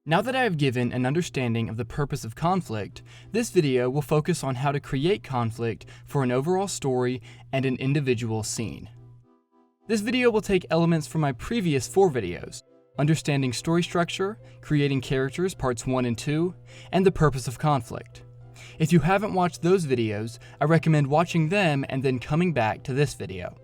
Now that I have given an understanding of the purpose of conflict, this video will focus on how to create conflict for an overall story and an individual scene. This video will take elements from my previous 4 videos, understanding story structure, creating characters parts 1 and 2, and the purpose of conflict. If you haven't watched those videos, I recommend watching them and then coming back to this video.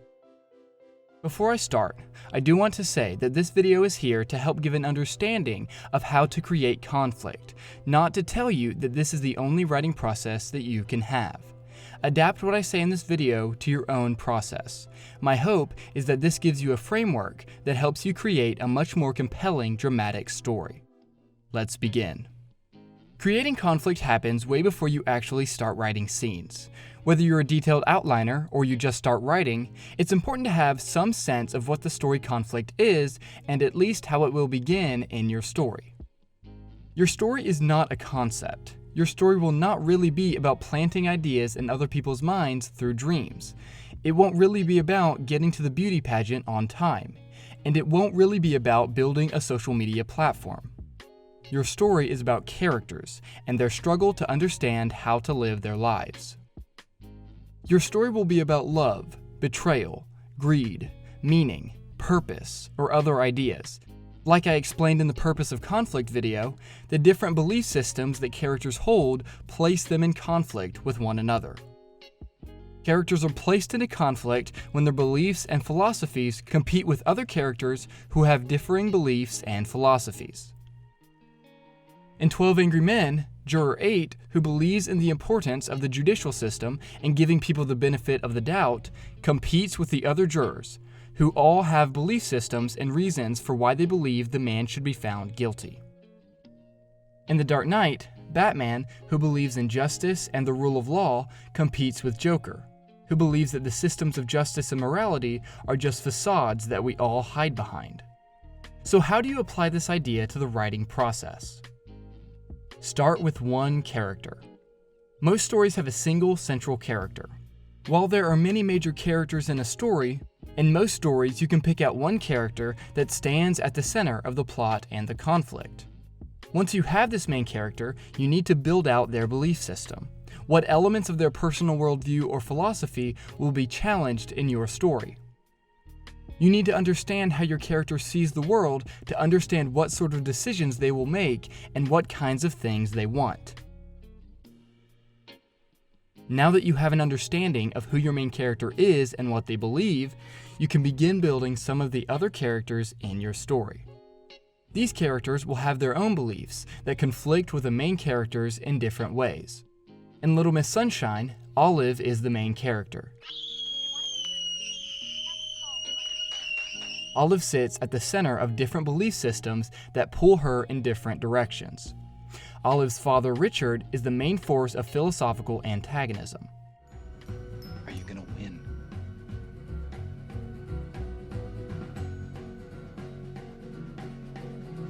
Before I start, I do want to say that this video is here to help give an understanding of how to create conflict, not to tell you that this is the only writing process that you can have. Adapt what I say in this video to your own process. My hope is that this gives you a framework that helps you create a much more compelling dramatic story. Let's begin. Creating conflict happens way before you actually start writing scenes. Whether you're a detailed outliner or you just start writing, it's important to have some sense of what the story conflict is and at least how it will begin in your story. Your story is not a concept. Your story will not really be about planting ideas in other people's minds through dreams. It won't really be about getting to the beauty pageant on time. And it won't really be about building a social media platform. Your story is about characters and their struggle to understand how to live their lives. Your story will be about love, betrayal, greed, meaning, purpose, or other ideas. Like I explained in the purpose of conflict video, the different belief systems that characters hold place them in conflict with one another. Characters are placed into conflict when their beliefs and philosophies compete with other characters who have differing beliefs and philosophies. In 12 Angry Men, Juror 8, who believes in the importance of the judicial system and giving people the benefit of the doubt, competes with the other jurors, who all have belief systems and reasons for why they believe the man should be found guilty. In The Dark Knight, Batman, who believes in justice and the rule of law, competes with Joker, who believes that the systems of justice and morality are just facades that we all hide behind. So how do you apply this idea to the writing process? Start with one character. Most stories have a single central character. While there are many major characters in a story, in most stories you can pick out one character that stands at the center of the plot and the conflict. Once you have this main character, you need to build out their belief system. What elements of their personal worldview or philosophy will be challenged in your story? You need to understand how your character sees the world to understand what sort of decisions they will make and what kinds of things they want. Now that you have an understanding of who your main character is and what they believe, you can begin building some of the other characters in your story. These characters will have their own beliefs that conflict with the main characters in different ways. In Little Miss Sunshine, Olive is the main character. Olive sits at the center of different belief systems that pull her in different directions. Olive's father, Richard, is the main force of philosophical antagonism. Are you gonna win?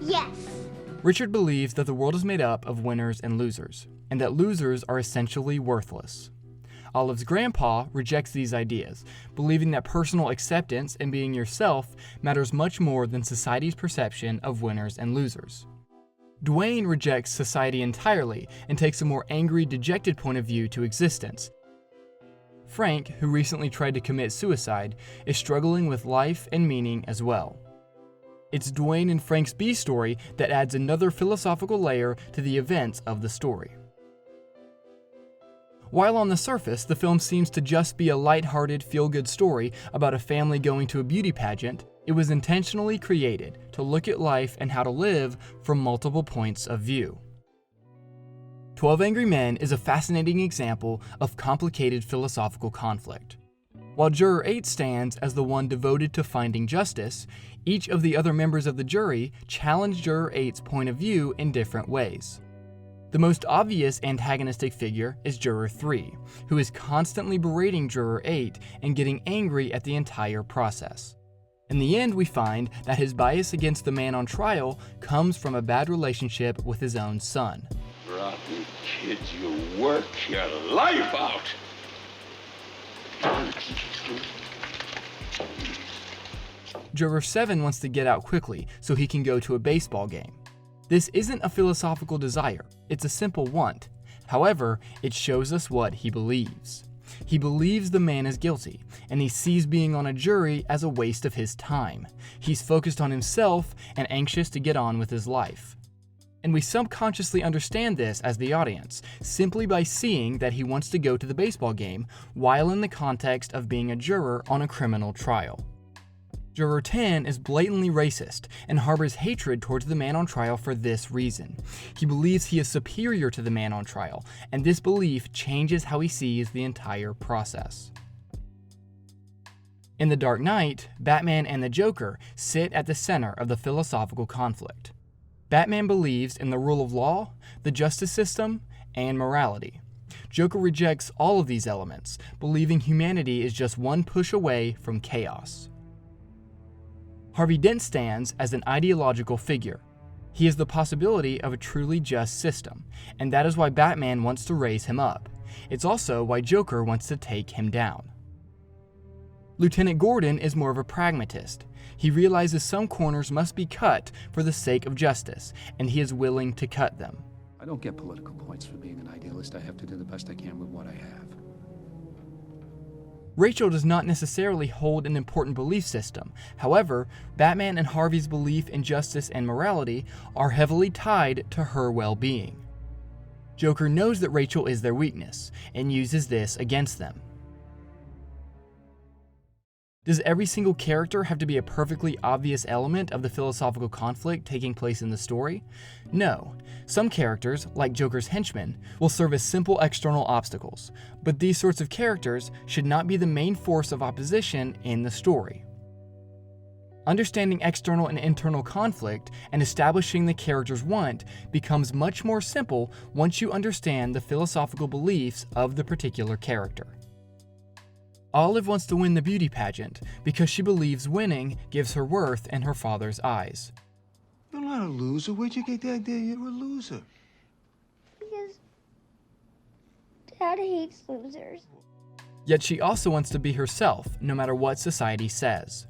Yes. Richard believes that the world is made up of winners and losers, and that losers are essentially worthless. Olive's grandpa rejects these ideas, believing that personal acceptance and being yourself matters much more than society's perception of winners and losers. Dwayne rejects society entirely and takes a more angry, dejected point of view to existence. Frank, who recently tried to commit suicide, is struggling with life and meaning as well. It's Dwayne and Frank's B story that adds another philosophical layer to the events of the story. While on the surface, the film seems to just be a lighthearted, feel-good story about a family going to a beauty pageant, it was intentionally created to look at life and how to live from multiple points of view. 12 Angry Men is a fascinating example of complicated philosophical conflict. While Juror 8 stands as the one devoted to finding justice, each of the other members of the jury challenge Juror 8's point of view in different ways. The most obvious antagonistic figure is Juror 3, who is constantly berating Juror 8 and getting angry at the entire process. In the end, we find that his bias against the man on trial comes from a bad relationship with his own son. Rotten kids, you work your life out! Juror 7 wants to get out quickly so he can go to a baseball game. This isn't a philosophical desire, it's a simple want. However, it shows us what he believes. He believes the man is guilty, and he sees being on a jury as a waste of his time. He's focused on himself and anxious to get on with his life. And we subconsciously understand this as the audience, simply by seeing that he wants to go to the baseball game while in the context of being a juror on a criminal trial. Juror 10 is blatantly racist and harbors hatred towards the man on trial for this reason. He believes he is superior to the man on trial, and this belief changes how he sees the entire process. In The Dark Knight, Batman and the Joker sit at the center of the philosophical conflict. Batman believes in the rule of law, the justice system, and morality. Joker rejects all of these elements, believing humanity is just one push away from chaos. Harvey Dent stands as an ideological figure. He is the possibility of a truly just system, and that is why Batman wants to raise him up. It's also why Joker wants to take him down. Lieutenant Gordon is more of a pragmatist. He realizes some corners must be cut for the sake of justice, and he is willing to cut them. I don't get political points for being an idealist. I have to do the best I can with what I have. Rachel does not necessarily hold an important belief system. However, Batman and Harvey's belief in justice and morality are heavily tied to her well-being. Joker knows that Rachel is their weakness, and uses this against them. Does every single character have to be a perfectly obvious element of the philosophical conflict taking place in the story? No. Some characters, like Joker's henchmen, will serve as simple external obstacles, but these sorts of characters should not be the main force of opposition in the story. Understanding external and internal conflict and establishing the character's want becomes much more simple once you understand the philosophical beliefs of the particular character. Olive wants to win the beauty pageant because she believes winning gives her worth in her father's eyes. You're not a loser. Where'd you get the idea you're a loser? Because Dad hates losers. Yet she also wants to be herself, no matter what society says.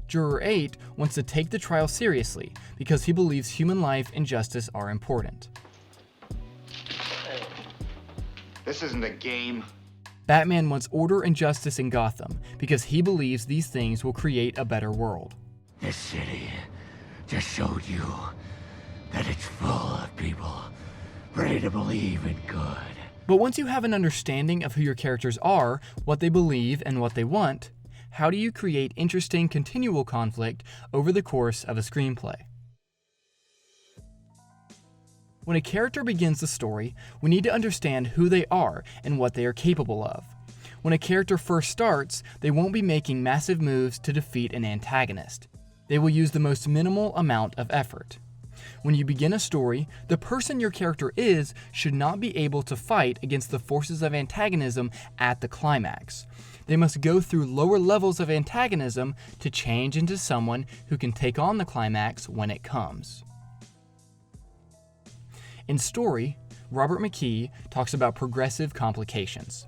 Juror 8 wants to take the trial seriously because he believes human life and justice are important. This isn't a game. Batman wants order and justice in Gotham because he believes these things will create a better world. This city just showed you that it's full of people ready to believe in good. But once you have an understanding of who your characters are, what they believe, and what they want, how do you create interesting continual conflict over the course of a screenplay? When a character begins the story, we need to understand who they are and what they are capable of. When a character first starts, they won't be making massive moves to defeat an antagonist. They will use the most minimal amount of effort. When you begin a story, the person your character is should not be able to fight against the forces of antagonism at the climax. They must go through lower levels of antagonism to change into someone who can take on the climax when it comes. In Story, Robert McKee talks about progressive complications.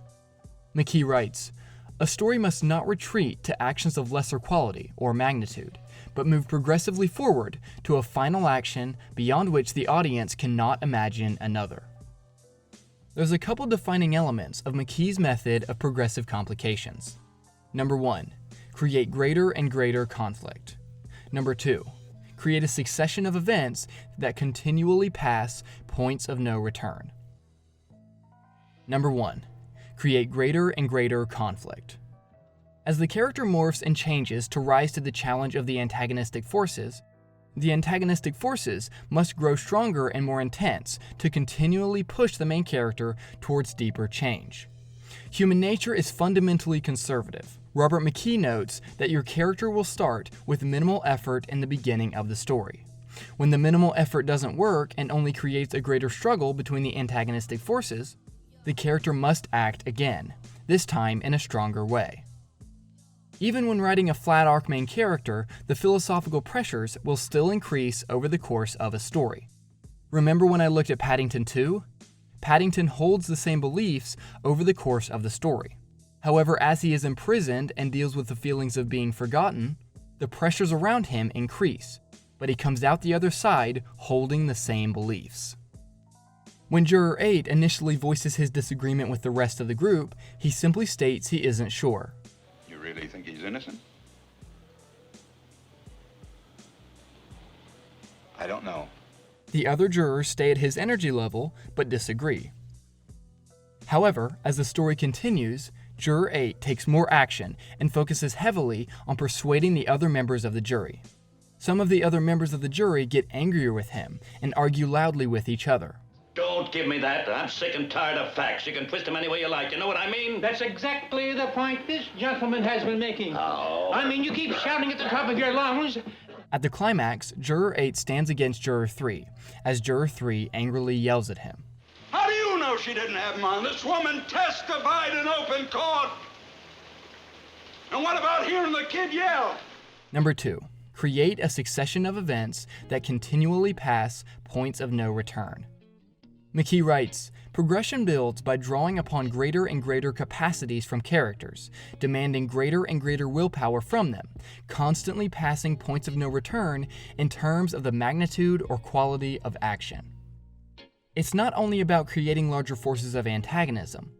McKee writes, "A story must not retreat to actions of lesser quality or magnitude, but move progressively forward to a final action beyond which the audience cannot imagine another." There's a couple defining elements of McKee's method of progressive complications. Number 1, create greater and greater conflict. Number 2, create a succession of events that continually pass points of no return. Number 1, create greater and greater conflict. As the character morphs and changes to rise to the challenge of the antagonistic forces must grow stronger and more intense to continually push the main character towards deeper change. Human nature is fundamentally conservative. Robert McKee notes that your character will start with minimal effort in the beginning of the story. When the minimal effort doesn't work and only creates a greater struggle between the antagonistic forces, the character must act again, this time in a stronger way. Even when writing a flat arc main character, the philosophical pressures will still increase over the course of a story. Remember when I looked at Paddington 2? Paddington holds the same beliefs over the course of the story. However, as he is imprisoned and deals with the feelings of being forgotten, the pressures around him increase. but he comes out the other side holding the same beliefs. When Juror 8 initially voices his disagreement with the rest of the group, he simply states he isn't sure. You really think he's innocent? I don't know. The other jurors stay at his energy level, but disagree. However, as the story continues, Juror 8 takes more action and focuses heavily on persuading the other members of the jury. Some of the other members of the jury get angrier with him and argue loudly with each other. Don't give me that. I'm sick and tired of facts. You can twist them any way you like. You know what I mean? That's exactly the point this gentleman has been making. Oh. I mean, you keep shouting at the top of your lungs. At the climax, Juror 8 stands against Juror 3, as Juror 3 angrily yells at him. How do you know she didn't have him on? This woman testified in open court. And what about hearing the kid yell? Number 2. Create a succession of events that continually pass points of no return. McKee writes, progression builds by drawing upon greater and greater capacities from characters, demanding greater and greater willpower from them, constantly passing points of no return in terms of the magnitude or quality of action. It's not only about creating larger forces of antagonism.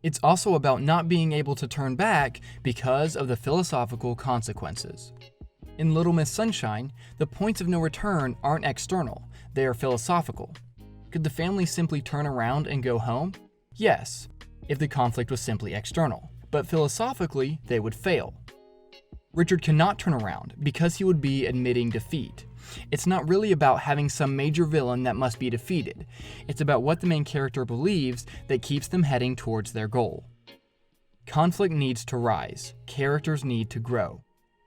It's also about not being able to turn back because of the philosophical consequences. In Little Miss Sunshine, the points of no return aren't external, they are philosophical. Could the family simply turn around and go home? Yes, if the conflict was simply external, but philosophically, they would fail. Richard cannot turn around because he would be admitting defeat. It's not really about having some major villain that must be defeated. It's about what the main character believes that keeps them heading towards their goal. Conflict needs to rise. Characters need to grow.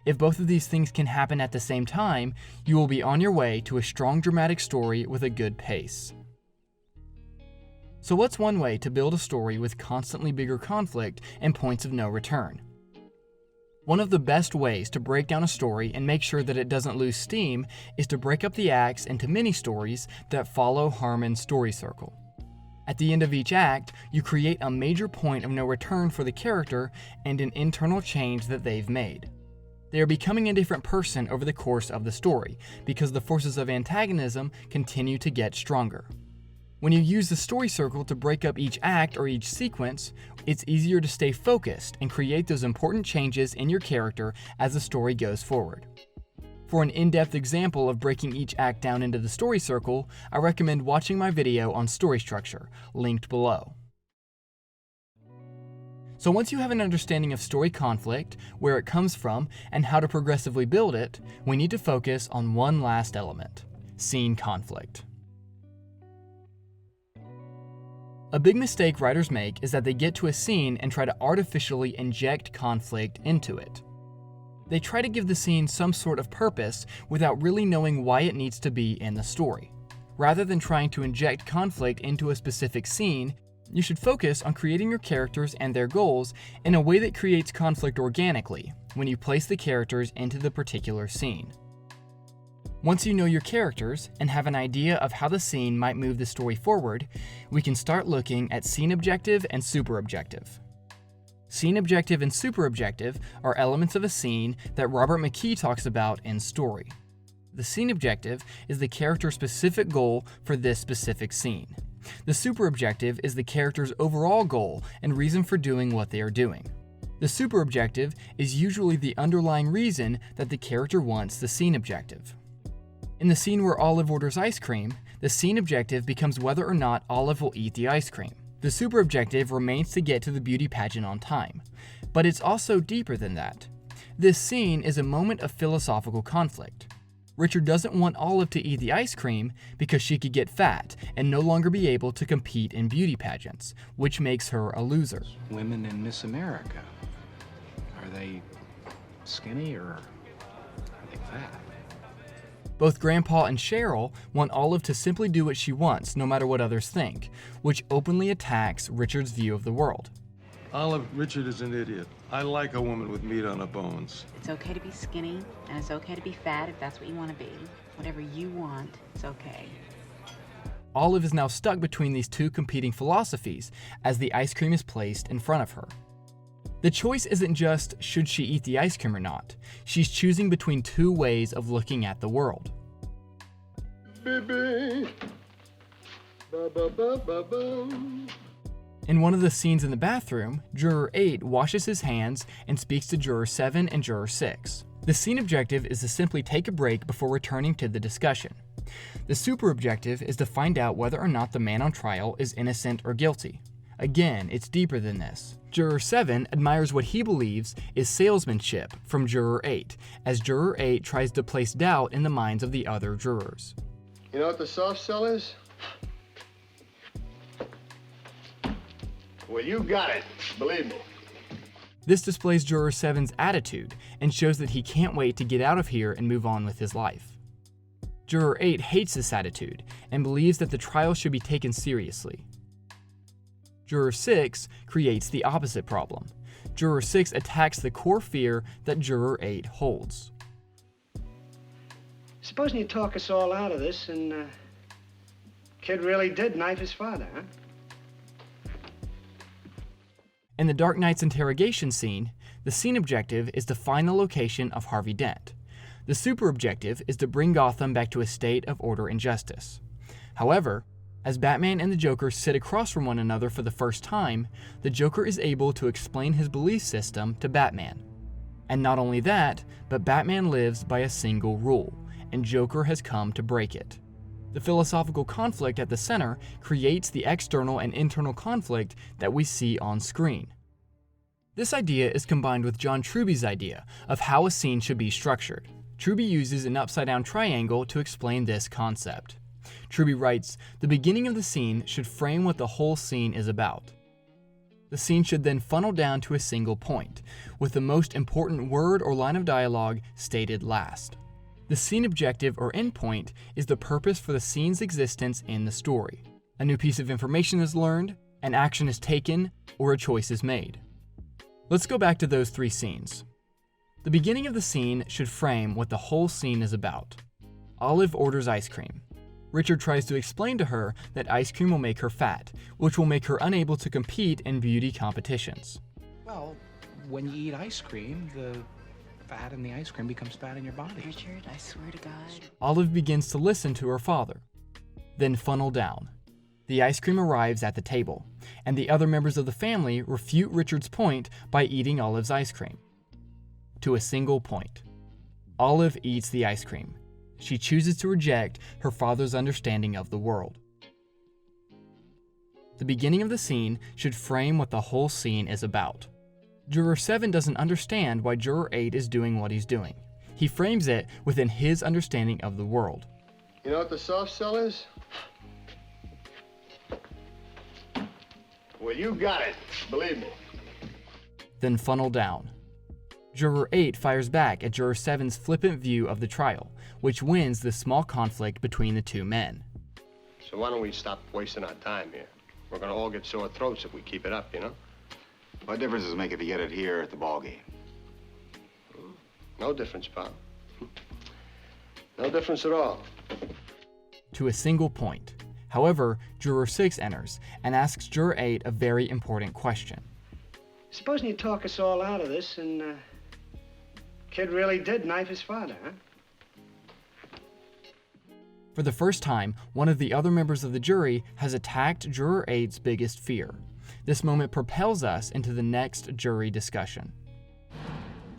If both of these things can happen at the same time, you will be on your way to a strong dramatic story with a good pace. So what's one way to build a story with constantly bigger conflict and points of no return? One of the best ways to break down a story and make sure that it doesn't lose steam is to break up the acts into mini-stories that follow Harmon's story circle. At the end of each act, you create a major point of no return for the character and an internal change that they've made. They are becoming a different person over the course of the story because the forces of antagonism continue to get stronger. When you use the story circle to break up each act or each sequence, it's easier to stay focused and create those important changes in your character as the story goes forward. For an in-depth example of breaking each act down into the story circle, I recommend watching my video on story structure, linked below. So once you have an understanding of story conflict, where it comes from, and how to progressively build it, we need to focus on one last element: scene conflict. A big mistake writers make is that they get to a scene and try to artificially inject conflict into it. They try to give the scene some sort of purpose without really knowing why it needs to be in the story. Rather than trying to inject conflict into a specific scene, you should focus on creating your characters and their goals in a way that creates conflict organically when you place the characters into the particular scene. Once you know your characters and have an idea of how the scene might move the story forward, we can start looking at scene objective and super objective. Scene objective and super objective are elements of a scene that Robert McKee talks about in Story. The scene objective is the character's specific goal for this specific scene. The super objective is the character's overall goal and reason for doing what they are doing. The super objective is usually the underlying reason that the character wants the scene objective. In the scene where Olive orders ice cream, the scene objective becomes whether or not Olive will eat the ice cream. The super objective remains to get to the beauty pageant on time. But it's also deeper than that. This scene is a moment of philosophical conflict. Richard doesn't want Olive to eat the ice cream because she could get fat and no longer be able to compete in beauty pageants, which makes her a loser. Women in Miss America, are they skinny or are they fat? Both Grandpa and Cheryl want Olive to simply do what she wants, no matter what others think, which openly attacks Richard's view of the world. Olive, Richard is an idiot. I like a woman with meat on her bones. It's okay to be skinny, and it's okay to be fat if that's what you want to be. Whatever you want, it's okay. Olive is now stuck between these two competing philosophies as the ice cream is placed in front of her. The choice isn't just should she eat the ice cream or not. She's choosing between two ways of looking at the world. baby. Ba ba ba ba ba. In one of the scenes in the bathroom, Juror 8 washes his hands and speaks to Juror 7 and Juror 6. The scene objective is to simply take a break before returning to the discussion. The super objective is to find out whether or not the man on trial is innocent or guilty. Again, it's deeper than this. Juror 7 admires what he believes is salesmanship from Juror 8, as Juror 8 tries to place doubt in the minds of the other jurors. You know what the soft sell is? Well, you got it. Believe me. This displays Juror 7's attitude and shows that he can't wait to get out of here and move on with his life. Juror 8 hates this attitude and believes that the trial should be taken seriously. Juror 6 creates the opposite problem. Juror 6 attacks the core fear that Juror 8 holds. Supposing you talk us all out of this and kid really did knife his father, huh? In the Dark Knight's interrogation scene, the scene objective is to find the location of Harvey Dent. The super objective is to bring Gotham back to a state of order and justice. However, as Batman and the Joker sit across from one another for the first time, the Joker is able to explain his belief system to Batman. And not only that, but Batman lives by a single rule, and Joker has come to break it. The philosophical conflict at the center creates the external and internal conflict that we see on screen. This idea is combined with John Truby's idea of how a scene should be structured. Truby uses an upside-down triangle to explain this concept. Truby writes, "The beginning of the scene should frame what the whole scene is about. The scene should then funnel down to a single point, with the most important word or line of dialogue stated last. The scene objective or endpoint is the purpose for the scene's existence in the story. A new piece of information is learned, an action is taken, or a choice is made." Let's go back to those three scenes. The beginning of the scene should frame what the whole scene is about. Olive orders ice cream. Richard tries to explain to her that ice cream will make her fat, which will make her unable to compete in beauty competitions. Well, when you eat ice cream, the fat in the ice cream becomes fat in your body. Richard, I swear to God. Olive begins to listen to her father. Then funnel down. The ice cream arrives at the table, and the other members of the family refute Richard's point by eating Olive's ice cream. To a single point. Olive eats the ice cream. She chooses to reject her father's understanding of the world. The beginning of the scene should frame what the whole scene is about. Juror 7 doesn't understand why Juror 8 is doing what he's doing. He frames it within his understanding of the world. You know what the soft sell is? Well, you got it. Believe me. Then funnel down. Juror 8 fires back at Juror 7's flippant view of the trial, which wins the small conflict between the two men. So why don't we stop wasting our time here? We're gonna all get sore throats if we keep it up, you know? What difference does it make if you get it here at the ball game? No difference, pal. No difference at all. To a single point. However, Juror 6 enters and asks Juror 8 a very important question. Supposing you talk us all out of this and kid really did knife his father, huh? For the first time, one of the other members of the jury has attacked Juror 8's biggest fear. This moment propels us into the next jury discussion.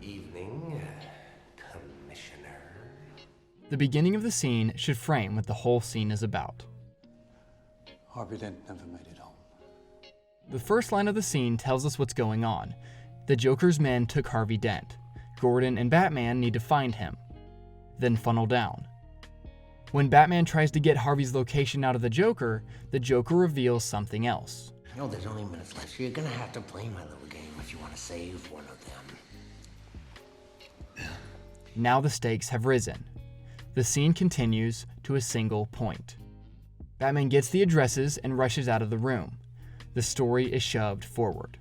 Evening, Commissioner. The beginning of the scene should frame what the whole scene is about. Harvey Dent never made it home. The first line of the scene tells us what's going on. The Joker's men took Harvey Dent. Gordon and Batman need to find him. Then funnel down. When Batman tries to get Harvey's location out of the Joker reveals something else. You know, there's only minutes left, so you're gonna have to play my little game if you want to save one of them. Now the stakes have risen. The scene continues to a single point. Batman gets the addresses and rushes out of the room. The story is shoved forward.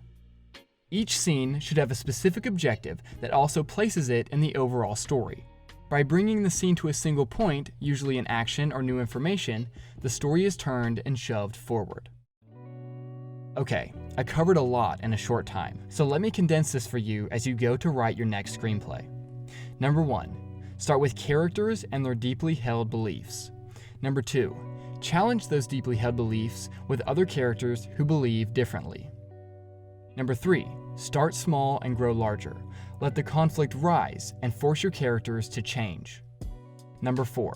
Each scene should have a specific objective that also places it in the overall story. By bringing the scene to a single point, usually an action or new information, the story is turned and shoved forward. Okay, I covered a lot in a short time, so let me condense this for you as you go to write your next screenplay. Number 1, start with characters and their deeply held beliefs. Number 2, challenge those deeply held beliefs with other characters who believe differently. Number 3, start small and grow larger. Let the conflict rise and force your characters to change. Number 4,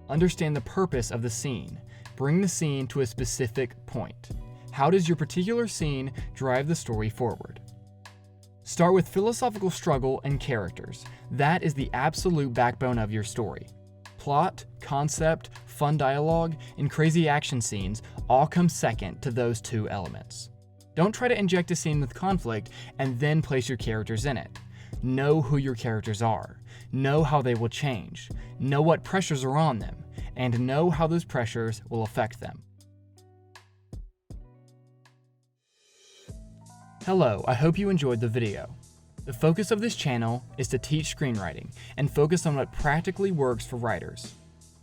understand the purpose of the scene. Bring the scene to a specific point. How does your particular scene drive the story forward? Start with philosophical struggle and characters. That is the absolute backbone of your story. Plot, concept, fun dialogue, and crazy action scenes all come second to those 2 elements. Don't try to inject a scene with conflict and then place your characters in it. Know who your characters are. Know how they will change. Know what pressures are on them, and know how those pressures will affect them. Hello, I hope you enjoyed the video. The focus of this channel is to teach screenwriting and focus on what practically works for writers.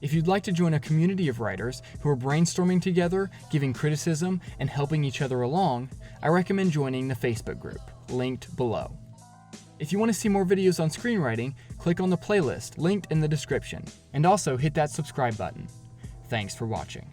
If you'd like to join a community of writers who are brainstorming together, giving criticism, and helping each other along, I recommend joining the Facebook group, linked below. If you want to see more videos on screenwriting, click on the playlist linked in the description, and also hit that subscribe button. Thanks for watching.